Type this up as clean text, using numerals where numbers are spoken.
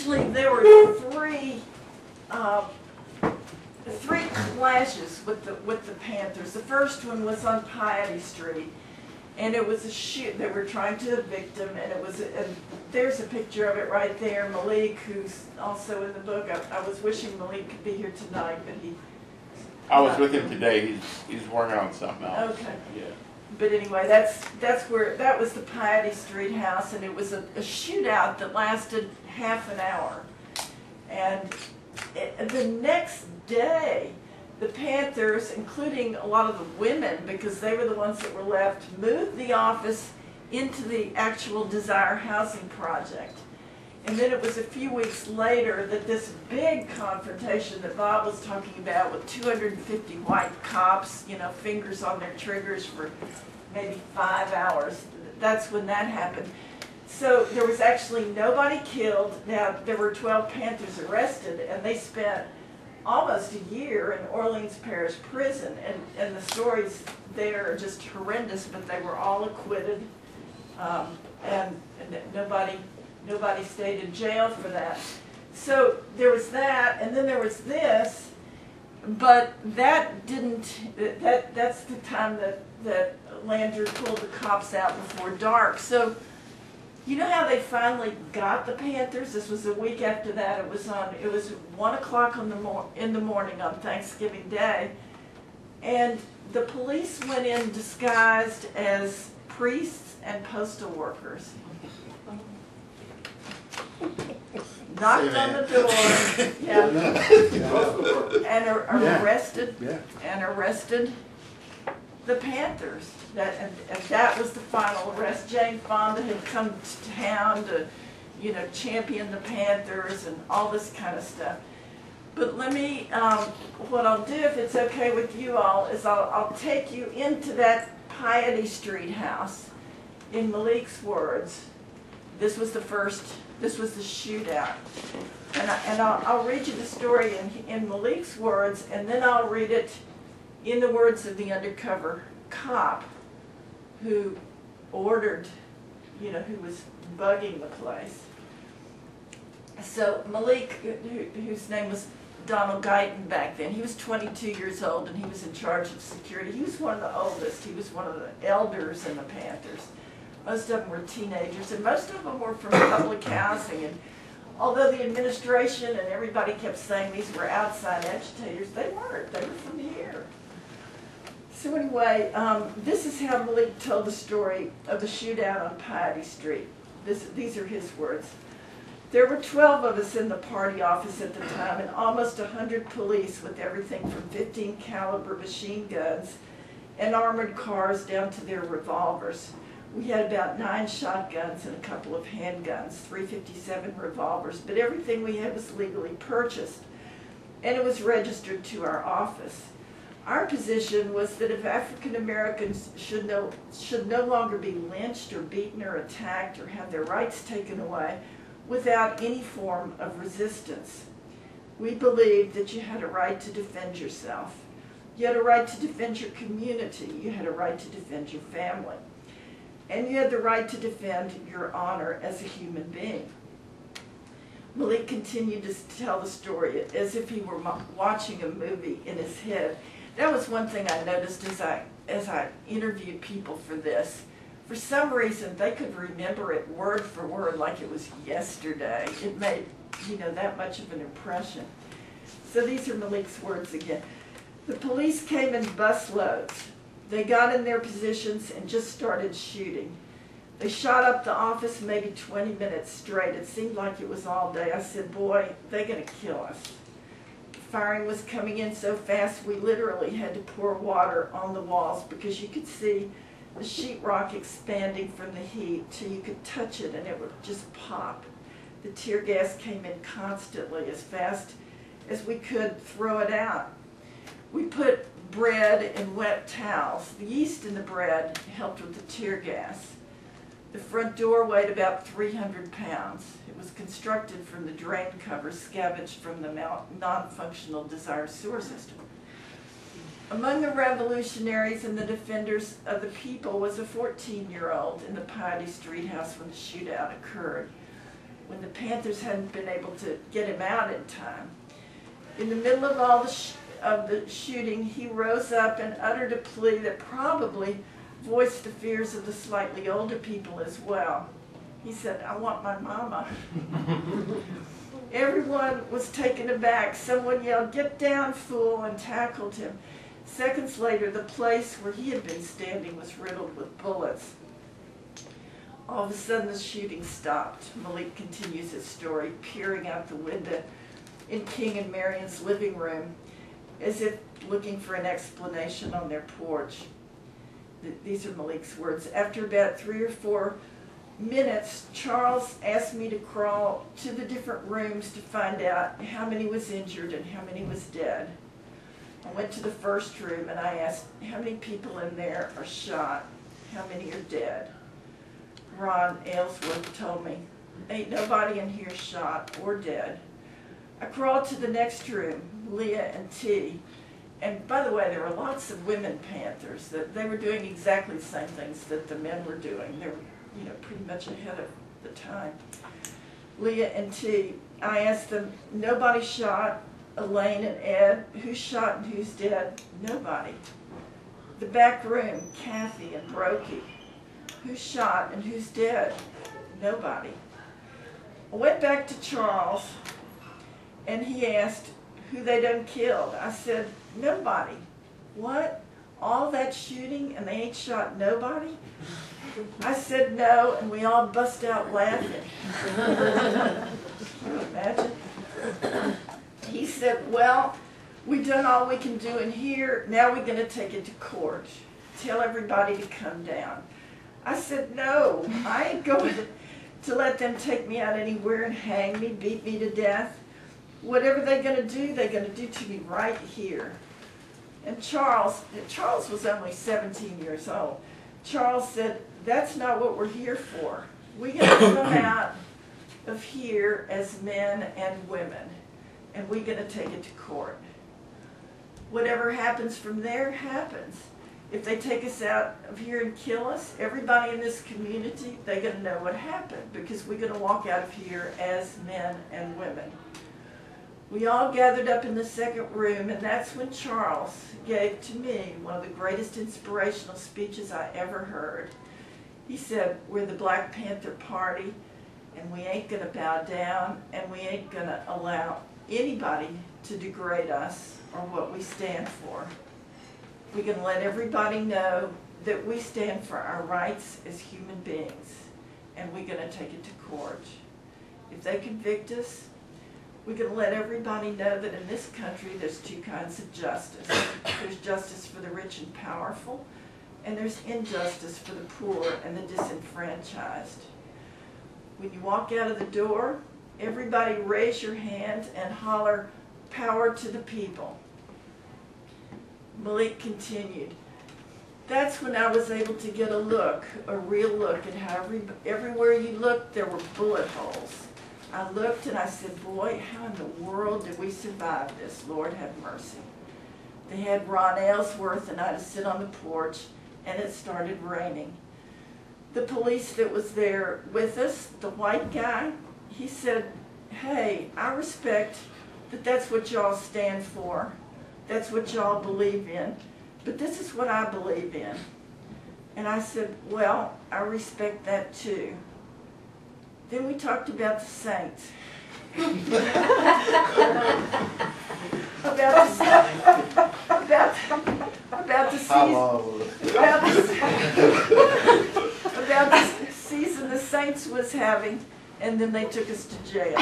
actually, there were three clashes with the Panthers. The first one was on Piety Street, and it was a shoot. They were trying to evict him, and it was. There's a picture of it right there. Malik, who's also in the book. I was wishing Malik could be here tonight, but he. I was with him today. He's working on something else. Okay. Yeah. But anyway, that was the Piety Street house, and it was a shootout that lasted half an hour. And the next day, the Panthers, including a lot of the women, because they were the ones that were left, moved the office into the actual Desire Housing Project. And then it was a few weeks later that this big confrontation that Bob was talking about with 250 white cops, you know, fingers on their triggers for maybe 5 hours. That's when that happened. So there was actually nobody killed. Now, there were 12 Panthers arrested, and they spent almost a year in Orleans Parish Prison. And the stories there are just horrendous, but they were all acquitted, and nobody stayed in jail for that. So there was that, and then there was this, but that didn't, that's the time that Landry pulled the cops out before dark. So you know how they finally got the Panthers? This was a week after that. It was 1 o'clock in the morning on Thanksgiving Day, and the police went in disguised as priests and postal workers. Knocked on the door, yeah, and arrested the Panthers. And that was the final arrest. Jane Fonda had come to town to, you know, champion the Panthers and all this kind of stuff. But let me, what I'll do, if it's okay with you all, is I'll take you into that Piety Street house. In Malik's words, this was the shootout. And I'll read you the story in Malik's words, and then I'll read it in the words of the undercover cop who ordered, you know, who was bugging the place. So Malik, whose name was Donald Guyton back then, he was 22 years old, and he was in charge of security. He was one of the oldest. He was one of the elders in the Panthers. Most of them were teenagers, and most of them were from public housing. And although the administration and everybody kept saying these were outside agitators, they weren't. They were from here. So anyway, this is how Malik told the story of the shootout on Piety Street. These are his words. There were 12 of us in the party office at the time, and almost 100 police with everything from 15 caliber machine guns and armored cars down to their revolvers. We had about 9 shotguns and a couple of handguns, 357 revolvers, but everything we had was legally purchased, and it was registered to our office. Our position was that if African Americans should no longer be lynched or beaten or attacked or have their rights taken away without any form of resistance. We believed that you had a right to defend yourself. You had a right to defend your community. You had a right to defend your family. And you had the right to defend your honor as a human being. Malik continued to tell the story as if he were watching a movie in his head. That was one thing I noticed as I interviewed people for this. For some reason, they could remember it word for word like it was yesterday. It made, you know, that much of an impression. So these are Malik's words again. The police came in busloads. They got in their positions and just started shooting. They shot up the office maybe 20 minutes straight. It seemed like it was all day. I said, boy, they're going to kill us. The firing was coming in so fast we literally had to pour water on the walls because you could see the sheetrock expanding from the heat till you could touch it and it would just pop. The tear gas came in constantly, as fast as we could throw it out. We put bread in wet towels. The yeast in the bread helped with the tear gas. The front door weighed about 300 pounds. It was constructed from the drain cover scavenged from the non-functional Desire sewer system. Among the revolutionaries and the defenders of the people was a 14-year-old in the Piety Street house when the shootout occurred. when the Panthers hadn't been able to get him out in time. In the middle of all the shooting, he rose up and uttered a plea that probably voiced the fears of the slightly older people as well. He said, "I want my mama." Everyone was taken aback. Someone yelled, "Get down, fool," and tackled him. Seconds later, the place where he had been standing was riddled with bullets. All of a sudden, the shooting stopped. Malik continues his story, peering out the window in King and Marion's living room, as if looking for an explanation on their porch. These are Malik's words. After about 3 or 4 minutes, Charles asked me to crawl to the different rooms to find out how many was injured and how many was dead. I went to the first room and I asked, how many people in there are shot? How many are dead? Ron Aylesworth told me, ain't nobody in here shot or dead. I crawled to the next room, Leah and T. And by the way, there were lots of women Panthers. That they were doing exactly the same things that the men were doing. They were, pretty much ahead of the time. Leah and T. I asked them, nobody shot. Elaine and Ed, who's shot and who's dead? Nobody. The back room, Kathy and Brokey, who's shot and who's dead? Nobody. I went back to Charles, and he asked who they done killed. I said, nobody. What? All that shooting and they ain't shot nobody? I said no, and we all bust out laughing. Can you imagine? He said, well, we done all we can do in here. Now we're going to take it to court. Tell everybody to come down. I said, no, I ain't going to let them take me out anywhere and hang me, beat me to death. Whatever they're going to do to me right here. And Charles was only 17 years old. Charles said, that's not what we're here for. We're going to come out of here as men and women, and we're going to take it to court. Whatever happens from there happens. If they take us out of here and kill us, everybody in this community, they're going to know what happened, because we're going to walk out of here as men and women. We all gathered up in the second room, and that's when Charles gave to me one of the greatest inspirational speeches I ever heard. He said, we're the Black Panther Party, and we ain't going to bow down, and we ain't going to allow anybody to degrade us or what we stand for. We're going to let everybody know that we stand for our rights as human beings, and we're going to take it to court. If they convict us, we're going to let everybody know that in this country there's two kinds of justice. There's justice for the rich and powerful, and there's injustice for the poor and the disenfranchised. When you walk out of the door, everybody raise your hand and holler, power to the people. Malik continued. That's when I was able to get a real look at how everywhere you looked there were bullet holes. I looked and I said, boy, how in the world did we survive this? Lord have mercy. They had Ron Aylesworth and I to sit on the porch, and it started raining. The police that was there with us, the white guy, he said, hey, I respect that that's what y'all stand for. That's what y'all believe in. But this is what I believe in. And I said, well, I respect that too. Then we talked about the saints. about the season the Saints was having, and then they took us to jail.